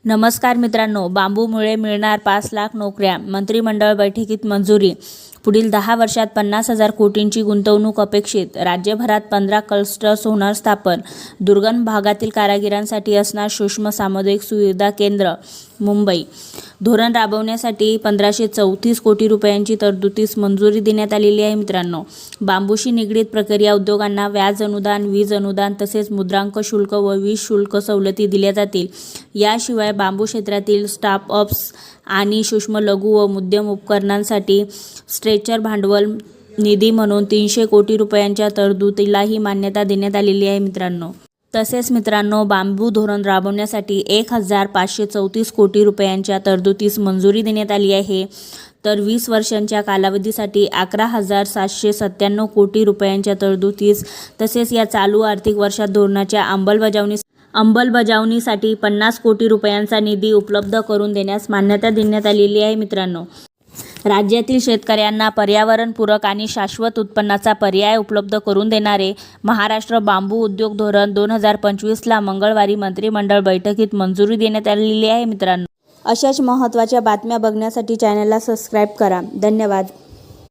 नमस्कार मित्रांनो, बांबूमुळे मिळणार 5 लाख नोकऱ्या, मंत्रिमंडळ बैठकीत मंजुरी. पुढील 10 वर्षात 50,000 कोटींची गुंतवणूक अपेक्षित. राज्यभरात 15 क्लस्टर्स होणार स्थापन. दुर्गम भागातील कारागिरांसाठी असणार सूक्ष्म सामुदायिक सुविधा केंद्र. मुंबई. धोरण राबवण्यासाठी 1534 कोटी रुपयांची तरतुदीस मंजुरी देण्यात आलेली आहे. मित्रांनो, बांबूशी निगडीत प्रक्रिया उद्योगांना व्याज अनुदान, वीज अनुदान तसेच मुद्रांक शुल्क व वीज शुल्क सवलती दिल्या जातील. याशिवाय बांबू क्षेत्रातील स्टार्टअप्स आणि सूक्ष्म लघु व मध्यम उपक्रमांसाठी स्ट्रेचर भांडवल निधी म्हणून 300 कोटी रुपयांच्या तरतुदीलाही मान्यता देण्यात आलेली आहे. मित्रांनो, तसेच मित्रांनो, बांबू धोरण राबवण्यासाठी 1534 कोटी रुपयांच्या तरतुदीस मंजुरी देण्यात आली आहे. तर 20 वर्षांच्या कालावधीसाठी 11,797 कोटी रुपयांच्या तरतुदीस तसेच या चालू आर्थिक वर्षात धोरणाच्या अंमलबजावणीसाठी 50 कोटी रुपयांचा निधी उपलब्ध करून देण्यास मान्यता देण्यात आलेली आहे. मित्रांनो, राज्यातील शेतकऱ्यांना पर्यावरणपूरक आणि शाश्वत उत्पन्नाचा पर्याय उपलब्ध करून देणारे महाराष्ट्र बांबू उद्योग धोरण 2025ला मंगळवारी मंत्रिमंडळ बैठकीत मंजुरी देण्यात आलेली आहे. मित्रांनो, अशाच महत्त्वाच्या बातम्या बघण्यासाठी चॅनलला सबस्क्राईब करा. धन्यवाद.